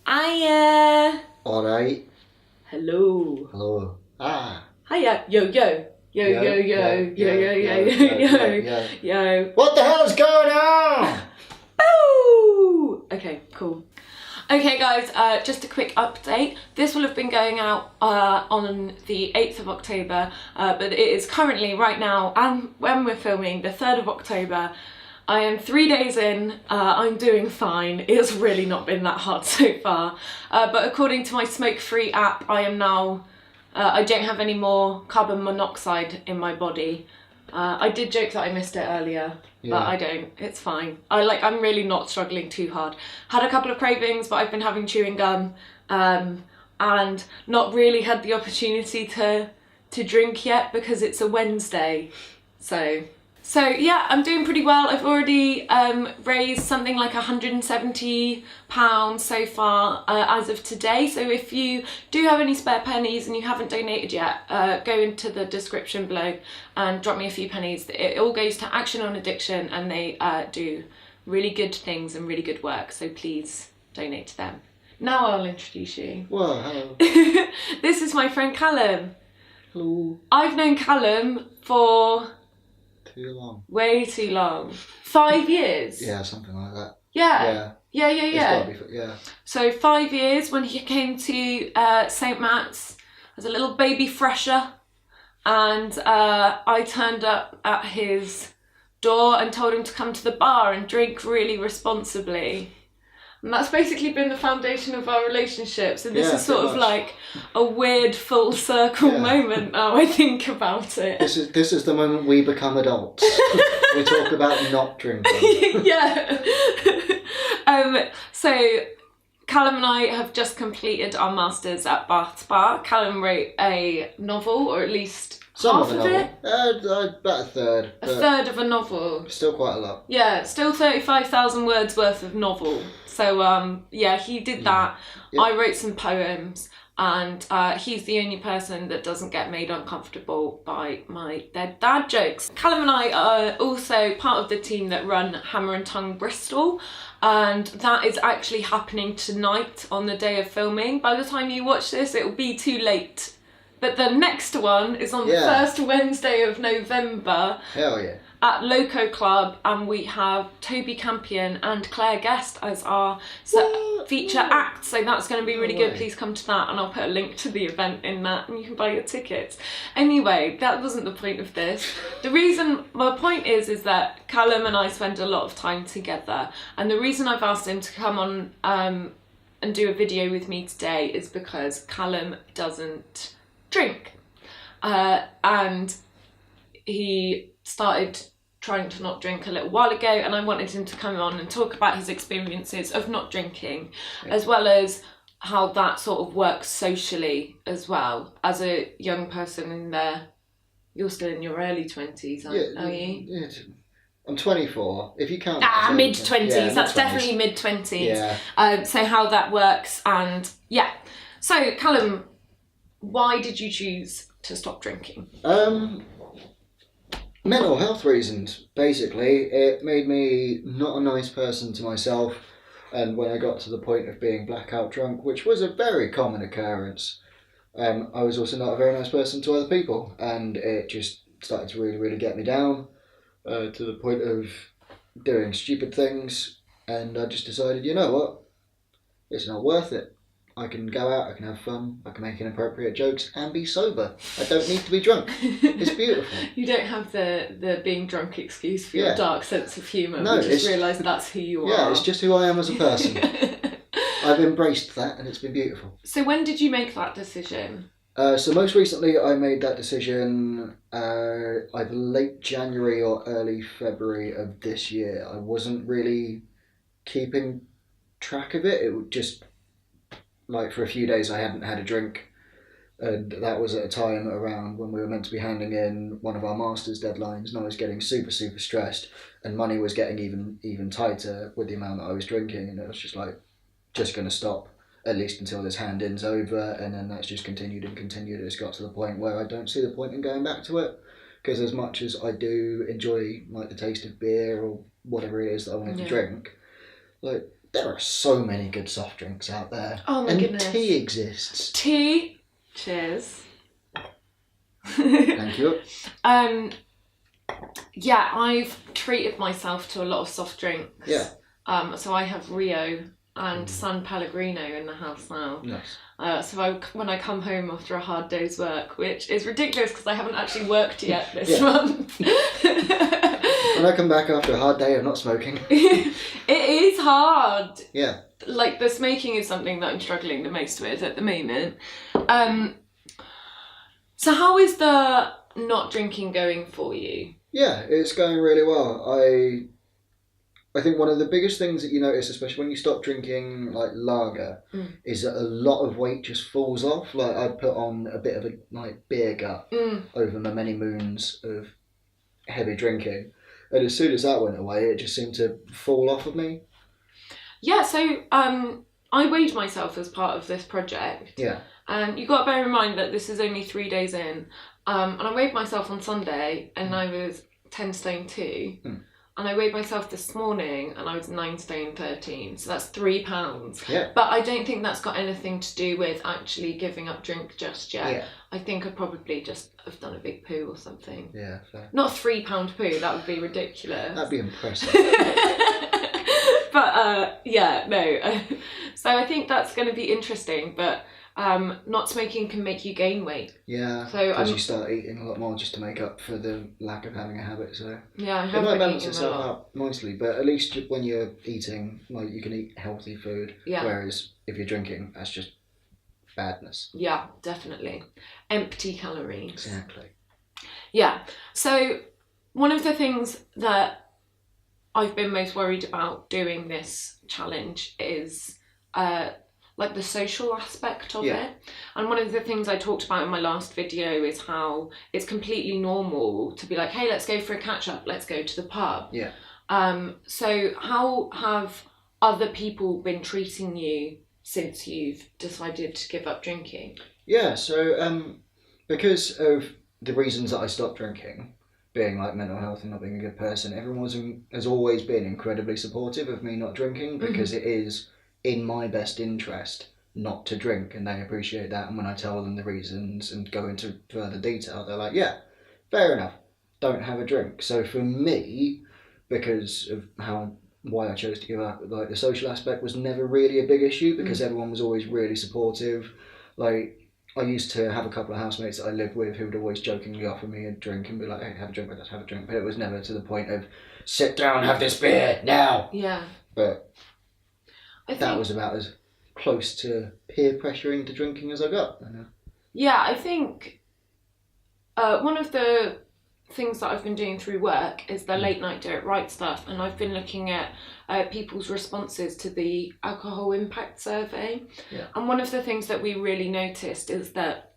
Hiya. Alright. Hello. Hello. Hiya. Yo, yo. Yo, yo, yo, yo, yo, yo, yo. What the hell is going on? Boo! Okay, cool. Okay guys, just a quick update. This will have been going out on the 8th of October, but it is currently, right now, and when we're filming, the 3rd of October. I am 3 days in, I'm doing fine. It's really not been that hard so far. But according to my smoke-free app, I am now, I don't have any more carbon monoxide in my body. I did joke that I missed it earlier, but I don't. It's fine. I'm really not struggling too hard. Had a couple of cravings, but I've been having chewing gum, and not really had the opportunity to drink yet because it's a Wednesday. So yeah, I'm doing pretty well. I've already raised something like £170 so far as of today. So if you do have any spare pennies and you haven't donated yet, go into the description below and drop me a few pennies. It all goes to Action on Addiction, and they do really good things and really good work. So please donate to them. Now I'll introduce you. Well, hello. This is my friend Callum. Hello. I've known Callum for... Too long. Way too long. 5 years? Yeah, something like that. Yeah. Yeah. It's gotta be, yeah. So 5 years when he came to St. Matt's as a little baby fresher, and I turned up at his door and told him to come to the bar and drink really responsibly. And that's basically been the foundation of our relationship. So this is sort of like a weird full circle moment now I think about it. This is the moment we become adults. We talk about not drinking. Yeah. So Callum and I have just completed our masters at Bath Spa. Callum wrote a novel, or at least half of it. About a third. A third of a novel. Still quite a lot. Yeah, still 35,000 words worth of novel. So yeah, he did that. Yep. I wrote some poems, and he's the only person that doesn't get made uncomfortable by my dead dad jokes. Callum and I are also part of the team that run Hammer and Tongue Bristol, and that is actually happening tonight on the day of filming. By the time you watch this, it will be too late. But the next one is on the first Wednesday of November. Hell yeah. At Loco Club, and we have Toby Campion and Claire Guest as our feature act, so that's going to be really good. Please come to that, and I'll put a link to the event in that, and you can buy your tickets. Anyway, that wasn't the point of this. My point is that Callum and I spend a lot of time together, and the reason I've asked him to come on and do a video with me today is because Callum doesn't drink, and he started trying to not drink a little while ago, and I wanted him to come on and talk about his experiences of not drinking, as well as how that sort of works socially as well. As a young person in there, you're still in your early 20s, are you? Yeah. I'm 24, if you count. Mid-20s, that's definitely mid-20s. Yeah. So how that works, and yeah. So Callum, why did you choose to stop drinking? Mental health reasons, basically. It made me not a nice person to myself, and when I got to the point of being blackout drunk, which was a very common occurrence, I was also not a very nice person to other people, and it just started to really, really get me down, to the point of doing stupid things, and I just decided, you know what, it's not worth it. I can go out, I can have fun, I can make inappropriate jokes and be sober. I don't need to be drunk. It's beautiful. You don't have the being drunk excuse for your dark sense of humour. No, we just realised that's who you are. Yeah, it's just who I am as a person. I've embraced that, and it's been beautiful. So when did you make that decision? So most recently I made that decision either late January or early February of this year. I wasn't really keeping track of it. It would just... Like, for a few days I hadn't had a drink, and that was at a time around when we were meant to be handing in one of our master's deadlines, and I was getting super, super stressed, and money was getting even tighter with the amount that I was drinking, and it was just like, just going to stop, at least until this hand-in's over, and then that's just continued and continued. It's got to the point where I don't see the point in going back to it, because as much as I do enjoy, like, the taste of beer or whatever it is that I wanted to drink, like, there are so many good soft drinks out there. Oh my goodness. Tea exists. Tea. Cheers. Thank you. Yeah, I've treated myself to a lot of soft drinks. Yeah. So I have Rio and San Pellegrino in the house now. Nice. So when I come home after a hard day's work, which is ridiculous because I haven't actually worked yet this month. When I come back after a hard day of not smoking. It is hard. Yeah. Like, the smoking is something that I'm struggling the most with at the moment. So how is the not drinking going for you? Yeah, it's going really well. I think one of the biggest things that you notice, especially when you stop drinking like lager, is that a lot of weight just falls off. Like, I put on a bit of a like beer gut over my many moons of heavy drinking, and as soon as that went away, it just seemed to fall off of me. Yeah, so I weighed myself as part of this project. Yeah. And you've got to bear in mind that this is only 3 days in. And I weighed myself on Sunday and I was 10 stone 2. And I weighed myself this morning and I was 9 stone 13. So that's 3 pounds. Yeah. But I don't think that's got anything to do with actually giving up drink just yet. Yeah. I think I probably just have done a big poo or something. Yeah, fair. Not a £3 poo, that would be ridiculous. That'd be impressive. But yeah, no. So I think that's going to be interesting, but not smoking can make you gain weight. Yeah, so because you start eating a lot more just to make up for the lack of having a habit. So yeah, I it have might been balance eating a itself lot. out nicely. But at least when you're eating, like, you can eat healthy food. Yeah. Whereas if you're drinking, that's just badness. Yeah, definitely. Empty calories. Exactly. Yeah. So one of the things that I've been most worried about doing this challenge is like the social aspect of it. And one of the things I talked about in my last video is how it's completely normal to be like, hey, let's go for a catch up, let's go to the pub. Yeah. So how have other people been treating you since you've decided to give up drinking? Yeah, so because of the reasons that I stopped drinking, being like mental health and not being a good person, everyone has always been incredibly supportive of me not drinking, because it is in my best interest not to drink, and they appreciate that. And when I tell them the reasons and go into further detail, they're like, yeah, fair enough, don't have a drink. So for me, because of why I chose to give up, like, the social aspect was never really a big issue, because everyone was always really supportive. Like, I used to have a couple of housemates that I lived with who would always jokingly offer me a drink and be like, hey, have a drink with us, have a drink. But it was never to the point of, sit down, have this beer, now. Yeah. But I think that was about as close to peer pressuring to drinking as I got. Yeah, I think one of the things that I've been doing through work is the late night do it right stuff, and I've been looking at people's responses to the alcohol impact survey. Yeah. And one of the things that we really noticed is that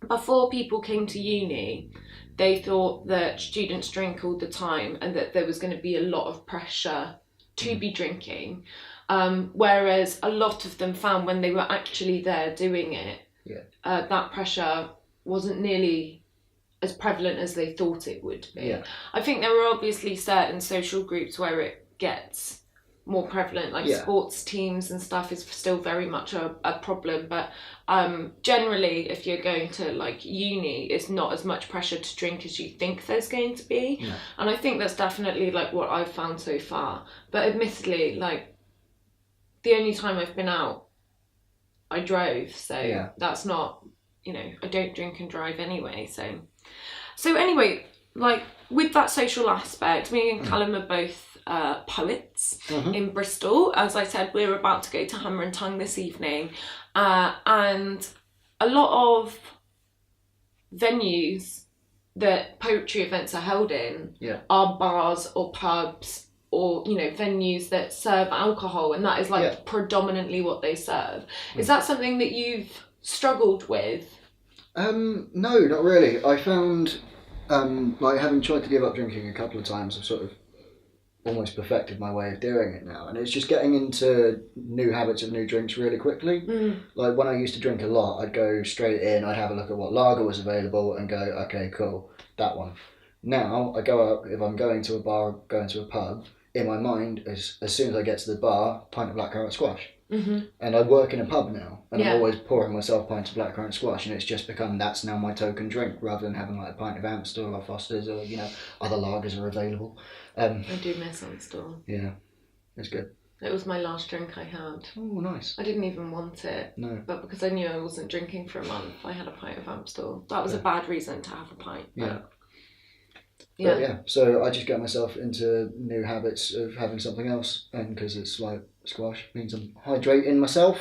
before people came to uni, they thought that students drink all the time and that there was going to be a lot of pressure to be drinking, whereas a lot of them found when they were actually there doing it, that pressure wasn't nearly as prevalent as they thought it would be. Yeah. I think there are obviously certain social groups where it gets more prevalent, like sports teams and stuff is still very much a problem, but generally if you're going to like uni, it's not as much pressure to drink as you think there's going to be. And I think that's definitely like what I've found so far. But admittedly, like, the only time I've been out, I drove, so that's not, you know, I don't drink and drive anyway. So anyway, like, with that social aspect, me and Callum are both poets in Bristol. As I said, we're about to go to Hammer and Tongue this evening, and a lot of venues that poetry events are held in are bars or pubs, or, you know, venues that serve alcohol, and that is like predominantly what they serve. Is that something that you've struggled with? No, not really. I found, like, having tried to give up drinking a couple of times, I've sort of almost perfected my way of doing it now, and it's just getting into new habits of new drinks really quickly. Like, when I used to drink a lot, I'd go straight in, I'd have a look at what lager was available and go, okay, cool, that one. Now I go up, if I'm going to a bar or going to a pub, in my mind, as soon as I get to the bar, pint of blackcurrant squash. Mm-hmm. And I work in a pub now, and Yeah. I'm always pouring myself pints of blackcurrant squash, and it's just become, that's now my token drink, rather than having like a pint of Amstel or Foster's, or other lagers are available. I do miss Amstel. Yeah, it's good. It was my last drink I had. Oh, nice. I didn't even want it. No. But because I knew I wasn't drinking for a month, I had a pint of Amstel. That was a bad reason to have a pint. Yeah. Yeah. But yeah, so I just get myself into new habits of having something else, and because it's like squash means I'm hydrating myself.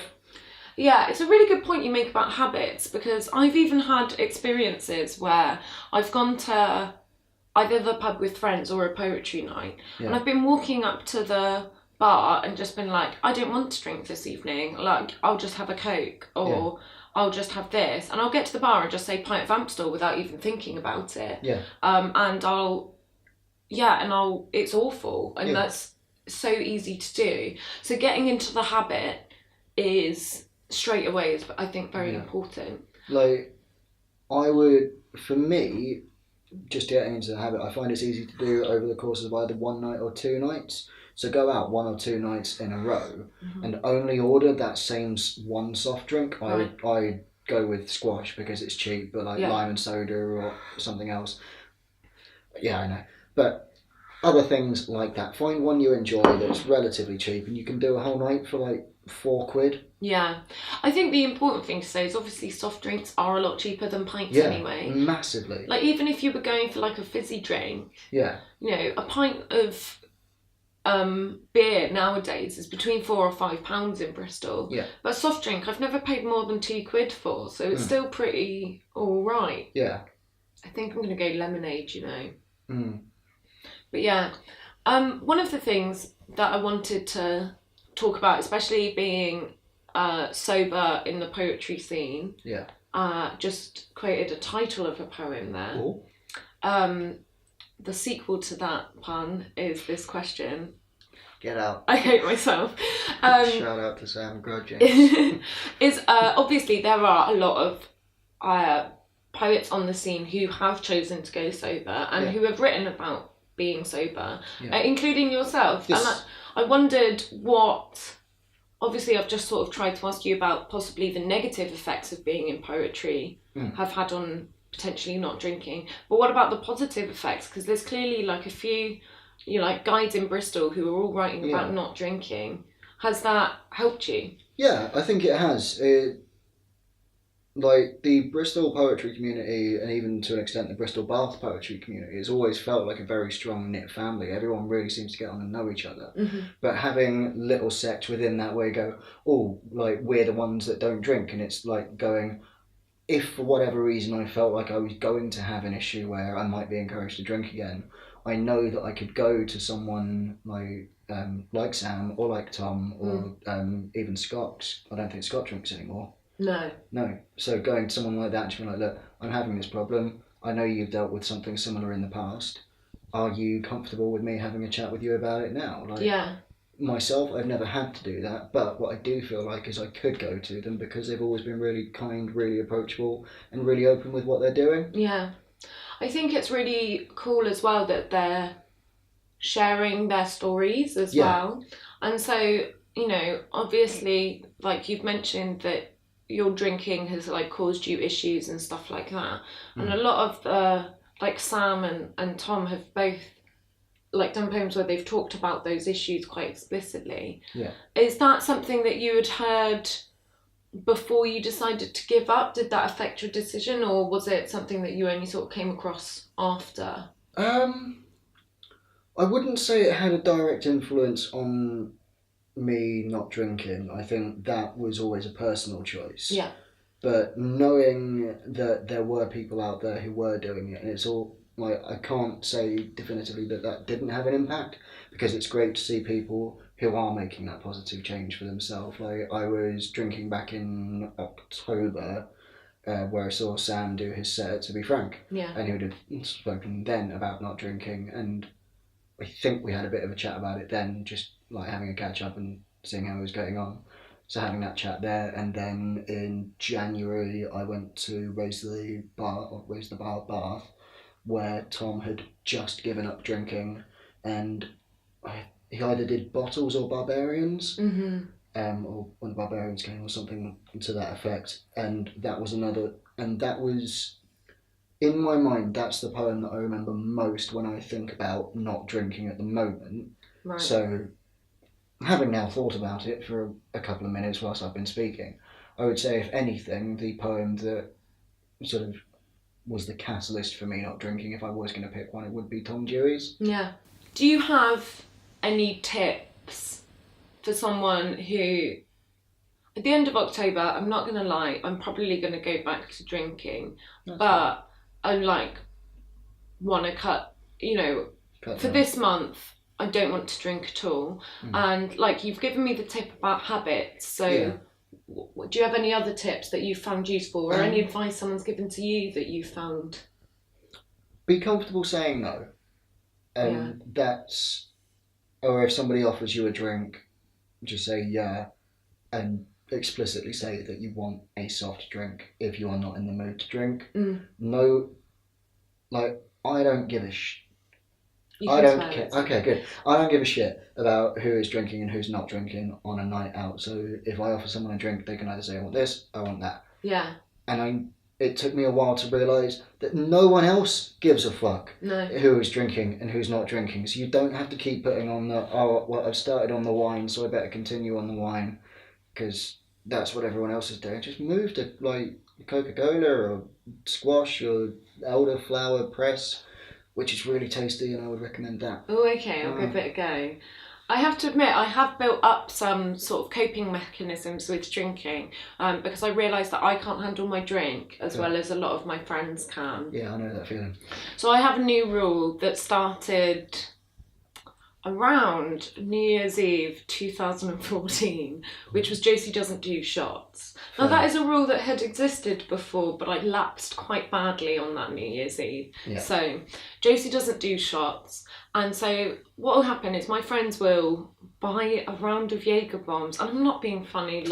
Yeah, it's a really good point you make about habits, because I've even had experiences where I've gone to either the pub with friends or a poetry night, and I've been walking up to the bar and just been like, I don't want to drink this evening, like I'll just have a Coke, or I'll just have this, and I'll get to the bar and just say pint of Amstel without even thinking about it. And it's awful, and that's so easy to do. So getting into the habit is straight away is, I think, very important. Like, for me, just getting into the habit, I find it's easy to do over the course of either one night or 2 nights. So go out 1 or 2 nights in a row and only order that same one soft drink. I go with squash because it's cheap, but like lime and soda or something else. Yeah, I know. But other things like that, find one you enjoy that's relatively cheap, and you can do a whole night for like £4. Yeah, I think the important thing to say is obviously soft drinks are a lot cheaper than pints anyway. Massively. Like, even if you were going for like a fizzy drink, a pint of beer nowadays is between £4 or £5 in Bristol. Yeah. But soft drink, I've never paid more than £2 for, so it's still pretty all right. Yeah. I think I'm going to go lemonade, Mm. But yeah, one of the things that I wanted to talk about, especially being sober in the poetry scene, just quoted a title of a poem there. Ooh. The sequel to that pun is this question. Get out. I hate myself. Shout out to Sam Grudging. Obviously there are a lot of poets on the scene who have chosen to go sober and who have written about being sober, including yourself. Yes. And I wondered what, obviously I've just sort of tried to ask you about possibly the negative effects of being in poetry have had on potentially not drinking, but what about the positive effects? Because there's clearly like a few guides in Bristol who are all writing about not drinking. Has that helped you? Yeah, I think it has. Like, the Bristol poetry community, and even to an extent the Bristol Bath poetry community, has always felt like a very strong knit family. Everyone really seems to get on and know each other. But having little sects within that way go, oh, like, we're the ones that don't drink, and it's like going, if for whatever reason I felt like I was going to have an issue where I might be encouraged to drink again, I know that I could go to someone like Sam or like Tom or even Scott. I don't think Scott drinks anymore. No. So going to someone like that and just being like, look, I'm having this problem. I know you've dealt with something similar in the past. Are you comfortable with me having a chat with you about it now? Myself, I've never had to do that, but what I do feel like is I could go to them because they've always been really kind, really approachable, and really open with what they're doing. Yeah. I think it's really cool as well that they're sharing their stories as well. And so, obviously, like you've mentioned that your drinking has like caused you issues and stuff like that. And a lot of like Sam and Tom have both like done poems where they've talked about those issues quite explicitly. Yeah. Is that something that you had heard before you decided to give up? Did that affect your decision, or was it something that you only sort of came across after? I wouldn't say it had a direct influence on me not drinking. I think that was always a personal choice. Yeah. But knowing that there were people out there who were doing it, and it's all like, I can't say definitively that didn't have an impact, because it's great to see people who are making that positive change for themselves. Like, I was drinking back in October, where I saw Sam do his set, To Be Frank, and he would have spoken then about not drinking, and I think we had a bit of a chat about it then, just like having a catch up and seeing how it was going on. So having that chat there, and then in January I went to Raise the Bar Bath, where Tom had just given up drinking, and I he either did Bottles or Barbarians, Mm-hmm. or when the Barbarians came or something to that effect. And that was another, and that was, in my mind, that's the poem that I remember most when I think about not drinking at the moment. Right. So, having now thought about it for a couple of minutes whilst I've been speaking, I would say, if anything, the poem that sort of was the catalyst for me not drinking, if I was going to pick one, it would be Tom Dewey's. Yeah. Do you have any tips for someone who, at the end of October, I'm not going to lie, I'm probably going to go back to drinking, but I want to cut for down. This month, I don't want to drink at all. And you've given me the tip about habits, so do you have any other tips that you found useful, or any advice someone's given to you that you found? Be comfortable saying no. That's, or if somebody offers you a drink, just say yeah, and explicitly say that you want a soft drink if you are not in the mood to drink. No, I don't give a I don't care. Okay, good. I don't give a shit about who is drinking and who's not drinking on a night out. So if I offer someone a drink, they can either say I want this, I want that. Yeah. And it took me a while to realise that no one else gives a fuck who is drinking and who's not drinking. So you don't have to keep putting on I've started on the wine, so I better continue on the wine, because that's what everyone else is doing. Just move to Coca-Cola or squash or elderflower press, which is really tasty, and I would recommend that. Oh, okay, I'll give it a go. I have to admit, I have built up some sort of coping mechanisms with drinking, because I realise that I can't handle my drink as well as a lot of my friends can. Yeah, I know that feeling. So I have a new rule that started around New Year's Eve 2014, which was Josie doesn't do shots. Now that is a rule that had existed before, but I lapsed quite badly on that New Year's Eve. Yeah. So Josie doesn't do shots, and so what will happen is my friends will buy a round of Jaeger bombs, and I'm not being funny,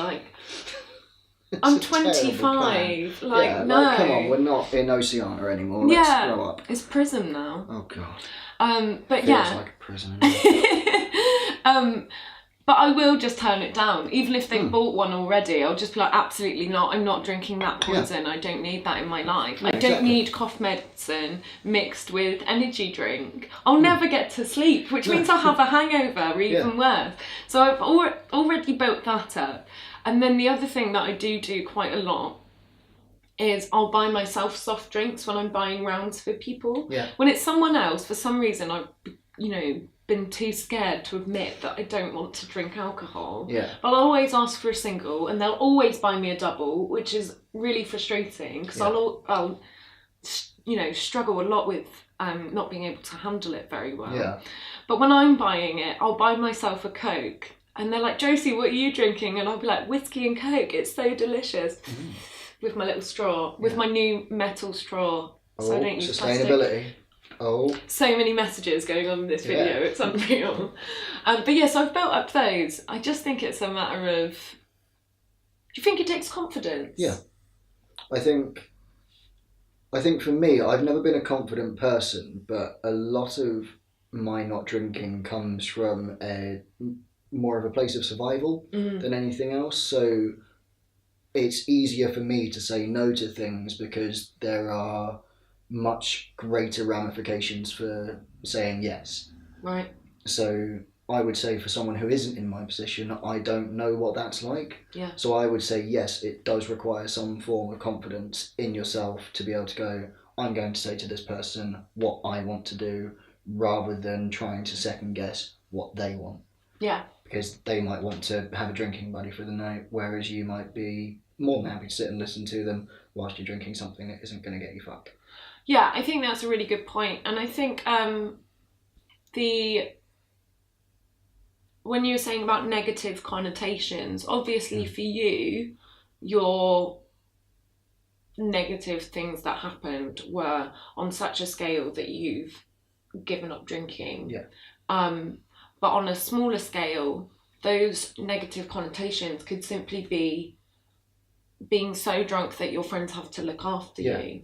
I'm 25. No. Come on, we're not in Oceania anymore. Let's grow up. It's prison now. Oh God. But Feels like a prison. But I will just turn it down. Even if they've bought one already, I'll just be like, absolutely not. I'm not drinking that poison. Yeah. I don't need that in my life. I don't need cough medicine mixed with energy drink. I'll never get to sleep, which means I'll have a hangover or even worse. So I've already built that up. And then the other thing that I do quite a lot is I'll buy myself soft drinks when I'm buying rounds for people. Yeah. When it's someone else, for some reason, I've, been too scared to admit that I don't want to drink alcohol. Yeah. But I'll always ask for a single, and they'll always buy me a double, which is really frustrating because I'll struggle a lot with not being able to handle it very well. Yeah. But when I'm buying it, I'll buy myself a Coke, and they're like, Josie, what are you drinking? And I'll be like, whiskey and Coke. It's so delicious. With my little straw, with my new metal straw. So I don't use sustainability. Plastic. So many messages going on in this video, it's unreal. But yes, I've built up those. I just think it's a matter of, do you think it takes confidence? Yeah. I think for me, I've never been a confident person, but a lot of my not drinking comes from more of a place of survival than anything else. So it's easier for me to say no to things because there are much greater ramifications for saying yes. Right. So I would say for someone who isn't in my position, I don't know what that's like. Yeah. So I would say yes, it does require some form of confidence in yourself to be able to go, I'm going to say to this person what I want to do, rather than trying to second guess what they want. Yeah. Because they might want to have a drinking buddy for the night, whereas you might be more than happy to sit and listen to them whilst you're drinking something that isn't going to get you fucked. Yeah, I think that's a really good point. And I think when you were saying about negative connotations, obviously for you, your negative things that happened were on such a scale that you've given up drinking. Yeah. But on a smaller scale, those negative connotations could simply be being so drunk that your friends have to look after you.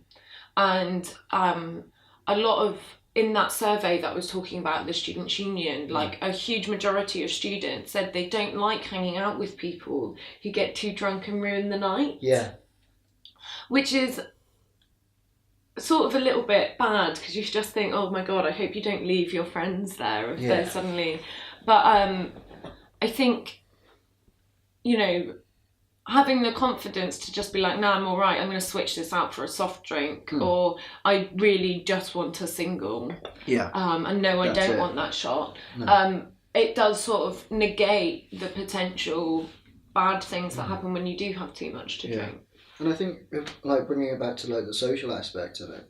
And a lot of in that survey that was talking about the Students' Union, like a huge majority of students said they don't like hanging out with people who get too drunk and ruin the night. Yeah. Which is sort of a little bit bad, because you just think, oh my God, I hope you don't leave your friends there if they're suddenly... But I think, you know, having the confidence to just be like, nah, I'm all right, I'm going to switch this out for a soft drink, or I really just want a single. Yeah. And no, I don't want that shot. No. It does sort of negate the potential bad things that happen when you do have too much to drink. And I think, like, bringing it back to like the social aspect of it,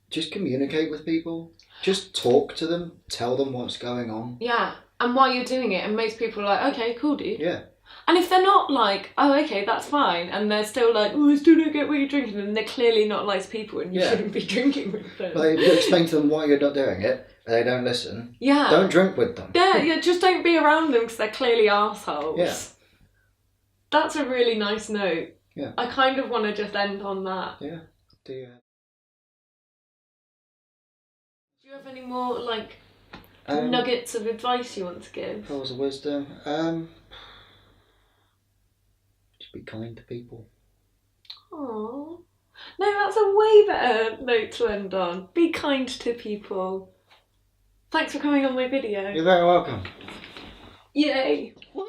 just communicate with people. Just talk to them. Tell them what's going on. Yeah. And while you're doing it, and most people are like, okay, cool, dude. Yeah. And if they're not like, oh, okay, that's fine, and they're still like, oh, I still don't get what you're drinking, then they're clearly not nice people and you shouldn't be drinking with them. Like, if you explain to them why you're not doing it, and they don't listen, don't drink with them. Yeah, just don't be around them because they're clearly arseholes. Yeah. That's a really nice note. Yeah. I kind of want to just end on that. Yeah. Do you have any more, like, nuggets of advice you want to give? Pearls of wisdom. Just be kind to people. Aww. No, that's a way better note to end on. Be kind to people. Thanks for coming on my video. You're very welcome. Yay. What?